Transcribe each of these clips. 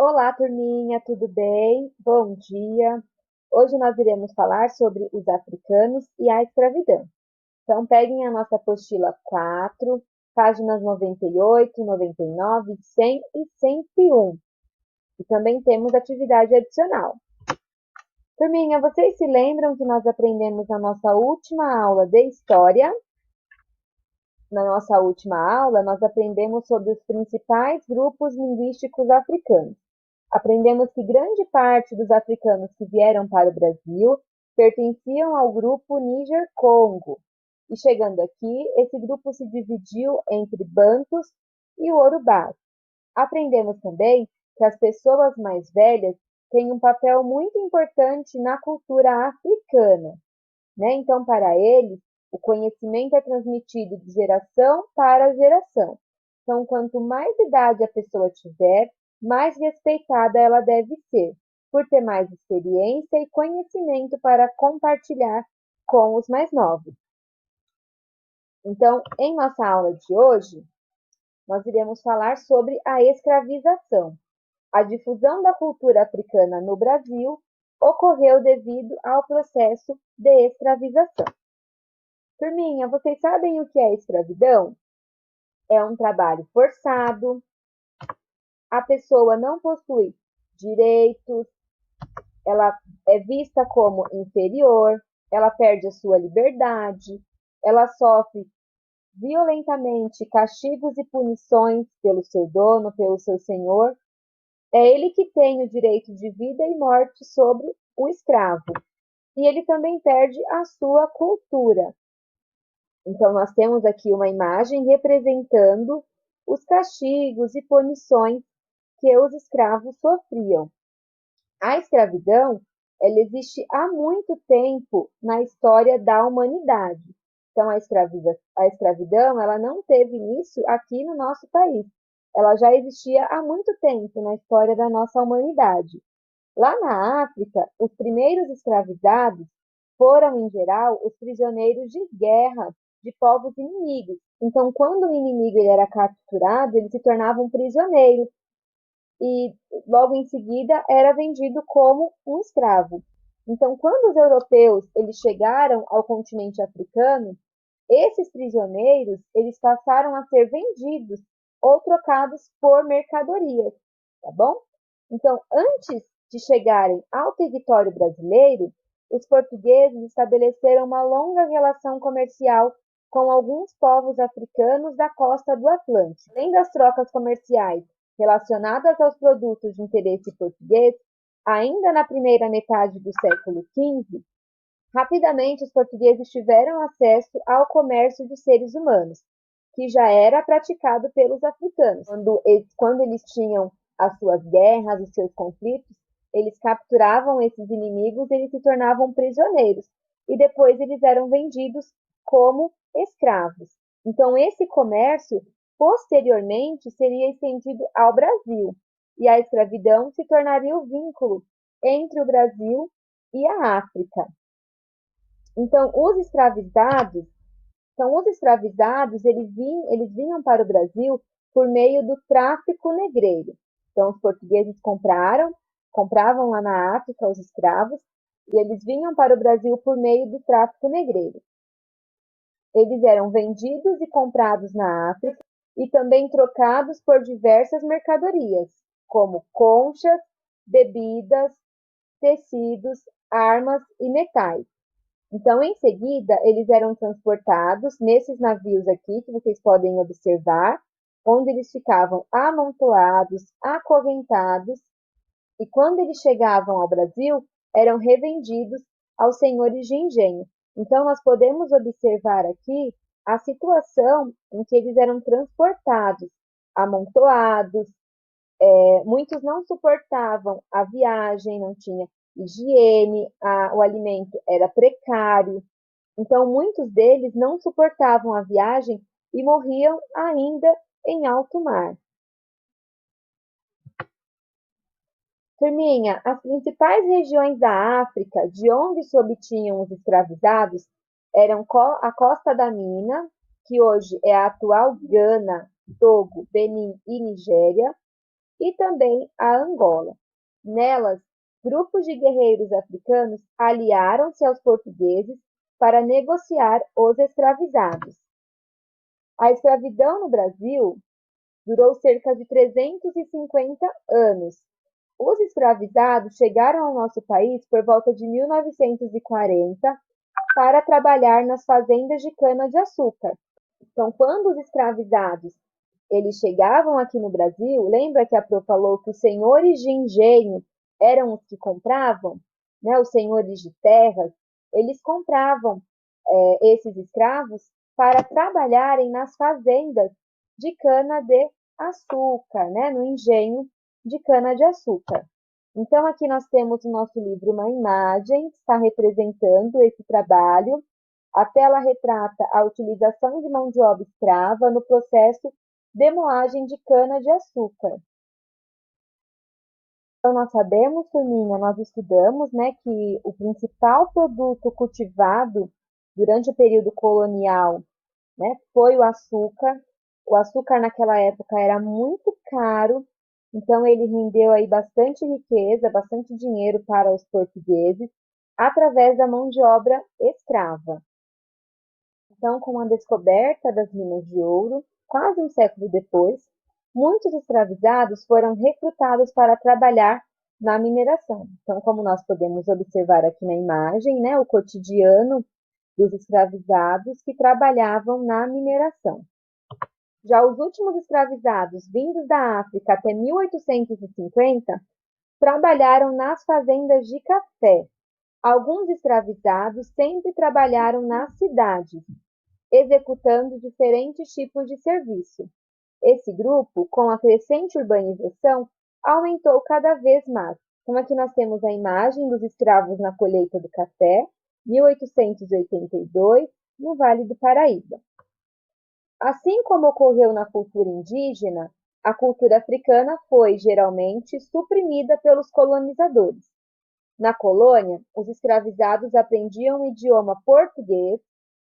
Olá, turminha, tudo bem? Bom dia! Hoje nós iremos falar sobre os africanos e a escravidão. Então, peguem a nossa apostila 4, páginas 98, 99, 100 e 101. E também temos atividade adicional. Turminha, vocês se lembram que nós aprendemos na nossa última aula de História? Na nossa última aula, nós aprendemos sobre os principais grupos linguísticos africanos. Aprendemos que grande parte dos africanos que vieram para o Brasil pertenciam ao grupo Níger-Congo. E chegando aqui, esse grupo se dividiu entre Bantus e Urubás. Aprendemos também que as pessoas mais velhas têm um papel muito importante na cultura africana, né? Então, para eles, o conhecimento é transmitido de geração para geração. Então, quanto mais idade a pessoa tiver, mais respeitada ela deve ser, por ter mais experiência e conhecimento para compartilhar com os mais novos. Então, em nossa aula de hoje, nós iremos falar sobre a escravização. A difusão da cultura africana no Brasil ocorreu devido ao processo de escravização. Turminha, vocês sabem o que é escravidão? É um trabalho forçado, a pessoa não possui direitos, ela é vista como inferior, ela perde a sua liberdade, ela sofre violentamente castigos e punições pelo seu dono, pelo seu senhor. É ele que tem o direito de vida e morte sobre o escravo. E ele também perde a sua cultura. Então, nós temos aqui uma imagem representando os castigos e punições que os escravos sofriam. A escravidão, ela existe há muito tempo na história da humanidade. Então, a escravidão, ela não teve início aqui no nosso país. Ela já existia há muito tempo na história da nossa humanidade. Lá na África, os primeiros escravizados foram, em geral, os prisioneiros de guerra de povos inimigos. Então, quando o inimigo ele era capturado, ele se tornava um prisioneiro e logo em seguida era vendido como um escravo. Então, quando os europeus eles chegaram ao continente africano, esses prisioneiros eles passaram a ser vendidos ou trocados por mercadorias, tá bom? Então, antes de chegarem ao território brasileiro, os portugueses estabeleceram uma longa relação comercial com alguns povos africanos da costa do Atlântico. Além das trocas comerciais relacionadas aos produtos de interesse português, ainda na primeira metade do século XV, rapidamente os portugueses tiveram acesso ao comércio de seres humanos, que já era praticado pelos africanos. Quando eles tinham as suas guerras, os seus conflitos, eles capturavam esses inimigos, eles se tornavam prisioneiros e depois eles eram vendidos como escravos. Então, esse comércio, posteriormente, seria estendido ao Brasil e a escravidão se tornaria o vínculo entre o Brasil e a África. Então, os escravizados eles vinham para o Brasil por meio do tráfico negreiro. Então, os portugueses compravam lá na África os escravos e eles vinham para o Brasil por meio do tráfico negreiro. Eles eram vendidos e comprados na África e também trocados por diversas mercadorias, como conchas, bebidas, tecidos, armas e metais. Então, em seguida, eles eram transportados nesses navios aqui, que vocês podem observar, onde eles ficavam amontoados, acorrentados, e quando eles chegavam ao Brasil, eram revendidos aos senhores de engenho. Então, nós podemos observar aqui a situação em que eles eram transportados, amontoados, muitos não suportavam a viagem, não tinha higiene, o alimento era precário. Então, muitos deles não suportavam a viagem e morriam ainda em alto mar. Turminha, as principais regiões da África de onde se obtinham os escravizados eram a Costa da Mina, que hoje é a atual Gana, Togo, Benin e Nigéria, e também a Angola. Nelas, grupos de guerreiros africanos aliaram-se aos portugueses para negociar os escravizados. A escravidão no Brasil durou cerca de 350 anos. Os escravizados chegaram ao nosso país por volta de 1940 para trabalhar nas fazendas de cana-de-açúcar. Então, quando os escravizados eles chegavam aqui no Brasil, lembra que a Pro falou que os senhores de engenho eram os que compravam, né? Os senhores de terras, eles compravam esses escravos para trabalharem nas fazendas de cana-de-açúcar, né? No engenho de cana-de-açúcar. Então, aqui nós temos no nosso livro uma imagem que está representando esse trabalho. A tela retrata a utilização de mão de obra escrava no processo de moagem de cana-de-açúcar. Então, nós sabemos, turminha, nós estudamos, né, que o principal produto cultivado durante o período colonial, né, foi o açúcar. O açúcar naquela época era muito caro, então ele rendeu aí bastante riqueza, bastante dinheiro para os portugueses, através da mão de obra escrava. Então, com a descoberta das minas de ouro, quase um século depois, muitos escravizados foram recrutados para trabalhar na mineração. Então, como nós podemos observar aqui na imagem, né, o cotidiano dos escravizados que trabalhavam na mineração. Já os últimos escravizados vindos da África até 1850 trabalharam nas fazendas de café. Alguns escravizados sempre trabalharam nas cidades, executando diferentes tipos de serviço. Esse grupo, com a crescente urbanização, aumentou cada vez mais. Então, aqui nós temos a imagem dos escravos na colheita do café, 1882, no Vale do Paraíba. Assim como ocorreu na cultura indígena, a cultura africana foi, geralmente, suprimida pelos colonizadores. Na colônia, os escravizados aprendiam o idioma português,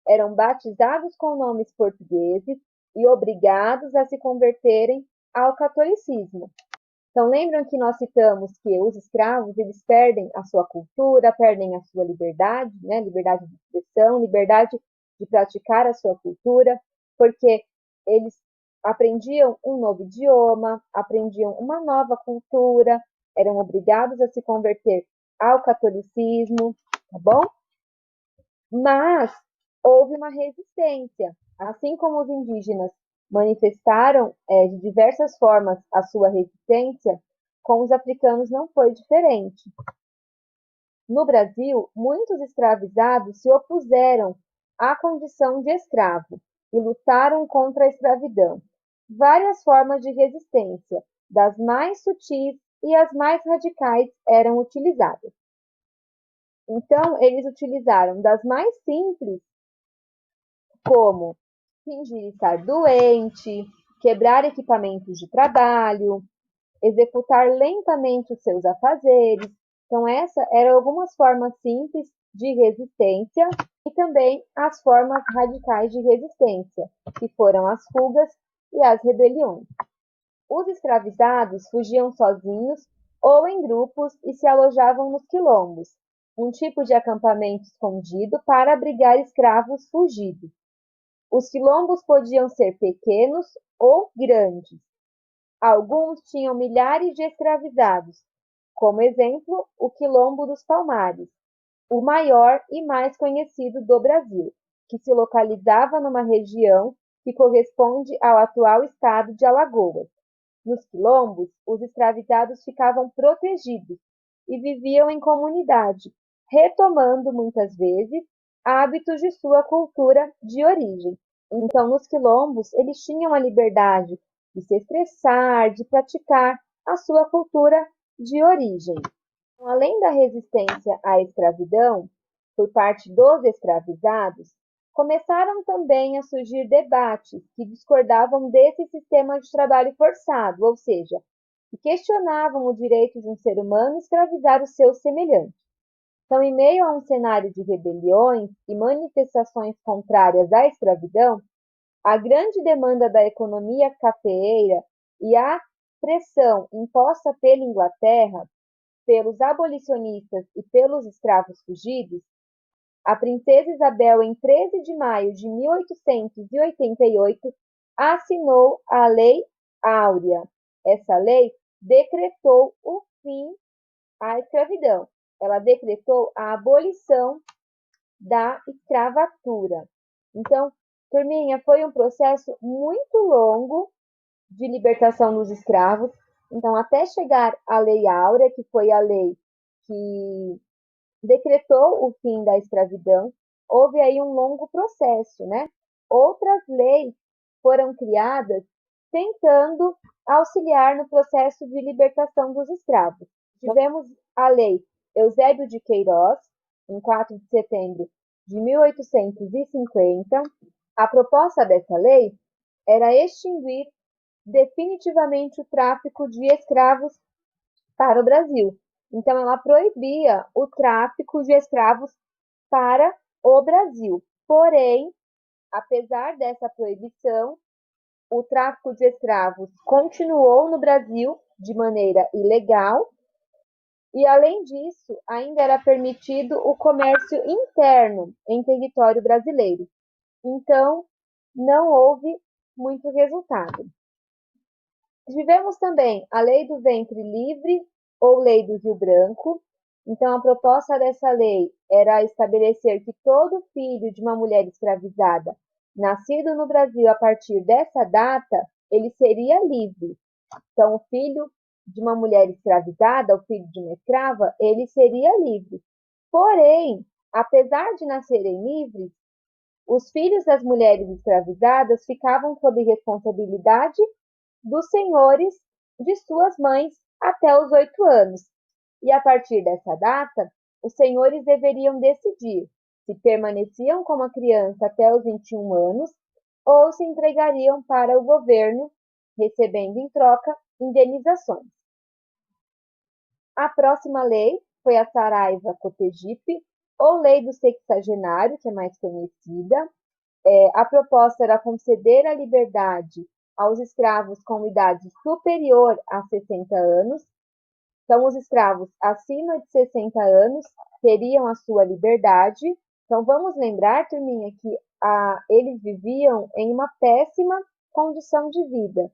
eram batizados com nomes portugueses e obrigados a se converterem ao catolicismo. Então, lembram que nós citamos que os escravos eles perdem a sua cultura, perdem a sua liberdade, né? Liberdade de expressão, liberdade de praticar a sua cultura, porque eles aprendiam um novo idioma, aprendiam uma nova cultura, eram obrigados a se converter ao catolicismo, tá bom? Mas houve uma resistência. Assim como os indígenas manifestaram de diversas formas a sua resistência, com os africanos não foi diferente. No Brasil, muitos escravizados se opuseram à condição de escravo e lutaram contra a escravidão. Várias formas de resistência, das mais sutis e as mais radicais, eram utilizadas. Então, eles utilizaram das mais simples, como fingir estar doente, quebrar equipamentos de trabalho, executar lentamente os seus afazeres. Então, essas eram algumas formas simples de resistência e também as formas radicais de resistência, que foram as fugas e as rebeliões. Os escravizados fugiam sozinhos ou em grupos e se alojavam nos quilombos, um tipo de acampamento escondido para abrigar escravos fugidos. Os quilombos podiam ser pequenos ou grandes. Alguns tinham milhares de escravizados, como exemplo, o Quilombo dos Palmares, o maior e mais conhecido do Brasil, que se localizava numa região que corresponde ao atual estado de Alagoas. Nos quilombos, os escravizados ficavam protegidos e viviam em comunidade, retomando muitas vezes hábitos de sua cultura de origem. Então, nos quilombos, eles tinham a liberdade de se expressar, de praticar a sua cultura de origem. Então, além da resistência à escravidão por parte dos escravizados, começaram também a surgir debates que discordavam desse sistema de trabalho forçado, ou seja, que questionavam o direito de um ser humano escravizar os seus semelhantes. Então, em meio a um cenário de rebeliões e manifestações contrárias à escravidão, a grande demanda da economia cafeeira e a pressão imposta pela Inglaterra, pelos abolicionistas e pelos escravos fugidos, a princesa Isabel, em 13 de maio de 1888, assinou a Lei Áurea. Essa lei decretou o fim à escravidão. Ela decretou a abolição da escravatura. Então, turminha, foi um processo muito longo de libertação dos escravos. Então, até chegar à Lei Áurea, que foi a lei que decretou o fim da escravidão, houve aí um longo processo, né? Outras leis foram criadas tentando auxiliar no processo de libertação dos escravos. Tivemos a Lei Eusébio de Queiroz, em 4 de setembro de 1850. A proposta dessa lei era extinguir definitivamente o tráfico de escravos para o Brasil. Então, ela proibia o tráfico de escravos para o Brasil. Porém, apesar dessa proibição, o tráfico de escravos continuou no Brasil de maneira ilegal e, além disso, ainda era permitido o comércio interno em território brasileiro. Então, não houve muito resultado. Tivemos também a Lei do Ventre Livre ou Lei do Rio Branco. Então, a proposta dessa lei era estabelecer que todo filho de uma mulher escravizada, nascido no Brasil a partir dessa data, ele seria livre. Então, o filho de uma mulher escravizada, o filho de uma escrava, ele seria livre. Porém, apesar de nascerem livres, os filhos das mulheres escravizadas ficavam sob responsabilidade dos senhores de suas mães até os 8 anos. E a partir dessa data, os senhores deveriam decidir se permaneciam como a criança até os 21 anos ou se entregariam para o governo, recebendo em troca indenizações. A próxima lei foi a Saraiva-Cotegipe, ou Lei do Sexagenário, que é mais conhecida. A proposta era conceder a liberdade aos escravos com idade superior a 60 anos. Então, os escravos acima de 60 anos teriam a sua liberdade. Então, vamos lembrar, turminha, que eles viviam em uma péssima condição de vida.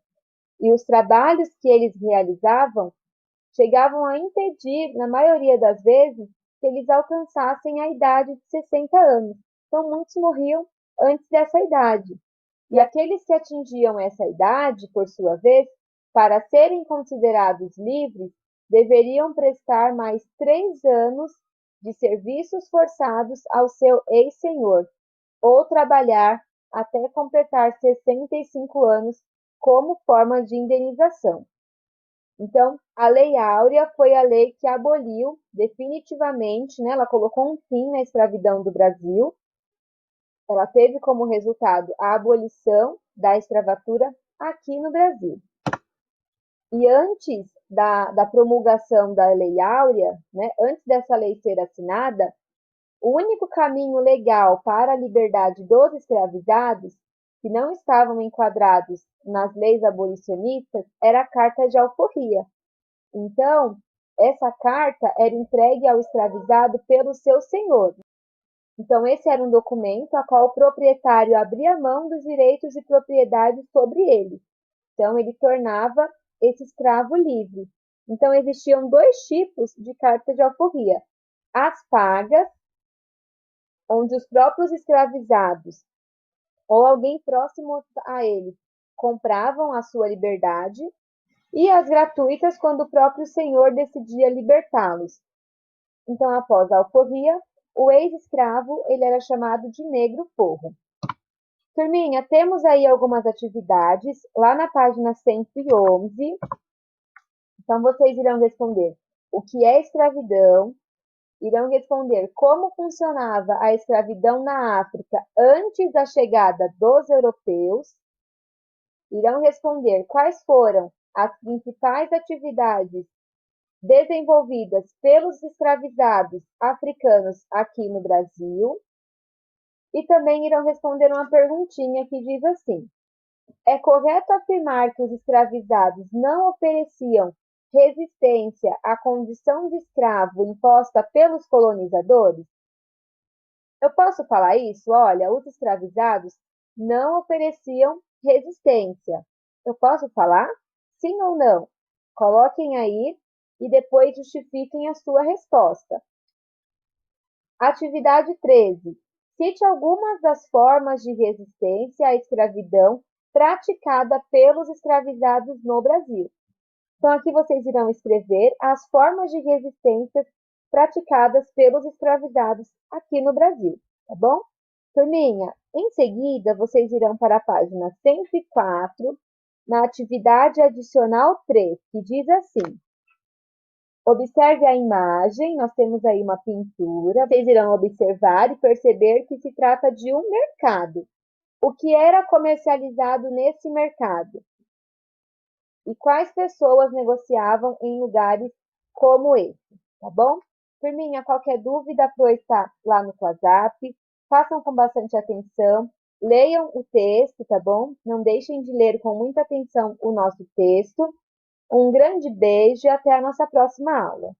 E os trabalhos que eles realizavam chegavam a impedir, na maioria das vezes, que eles alcançassem a idade de 60 anos. Então, muitos morriam antes dessa idade. E aqueles que atingiam essa idade, por sua vez, para serem considerados livres, deveriam prestar mais 3 anos de serviços forçados ao seu ex-senhor, ou trabalhar até completar 65 anos como forma de indenização. Então, a Lei Áurea foi a lei que aboliu definitivamente, né, ela colocou um fim na escravidão do Brasil. Ela teve como resultado a abolição da escravatura aqui no Brasil. E antes da promulgação da Lei Áurea, né, antes dessa lei ser assinada, o único caminho legal para a liberdade dos escravizados, que não estavam enquadrados nas leis abolicionistas, era a Carta de Alforria. Então, essa carta era entregue ao escravizado pelo seu senhor. Então, esse era um documento a qual o proprietário abria mão dos direitos de propriedade sobre ele. Então, ele tornava esse escravo livre. Então, existiam 2 tipos de carta de alforria. As pagas, onde os próprios escravizados ou alguém próximo a eles compravam a sua liberdade, e as gratuitas, quando o próprio senhor decidia libertá-los. Então, após a alforria, o ex-escravo ele era chamado de negro forro. Turminha, temos aí algumas atividades lá na página 111. Então, vocês irão responder o que é escravidão, irão responder como funcionava a escravidão na África antes da chegada dos europeus, irão responder quais foram as principais atividades desenvolvidas pelos escravizados africanos aqui no Brasil, e também irão responder uma perguntinha que diz assim: É correto afirmar que os escravizados não ofereciam resistência à condição de escravo imposta pelos colonizadores? Eu posso falar isso? Olha, os escravizados não ofereciam resistência. Eu posso falar? Sim ou não? Coloquem aí e depois justifiquem a sua resposta. Atividade 13. Cite algumas das formas de resistência à escravidão praticada pelos escravizados no Brasil. Então, aqui vocês irão escrever as formas de resistência praticadas pelos escravizados aqui no Brasil, tá bom? Turminha, em seguida, vocês irão para a página 104, na atividade adicional 3, que diz assim: observe a imagem, nós temos aí uma pintura. Vocês irão observar e perceber que se trata de um mercado. O que era comercializado nesse mercado? E quais pessoas negociavam em lugares como esse, tá bom? Turminha, qualquer dúvida, a Pro está lá no WhatsApp. Façam com bastante atenção. Leiam o texto, tá bom? Não deixem de ler com muita atenção o nosso texto. Um grande beijo e até a nossa próxima aula.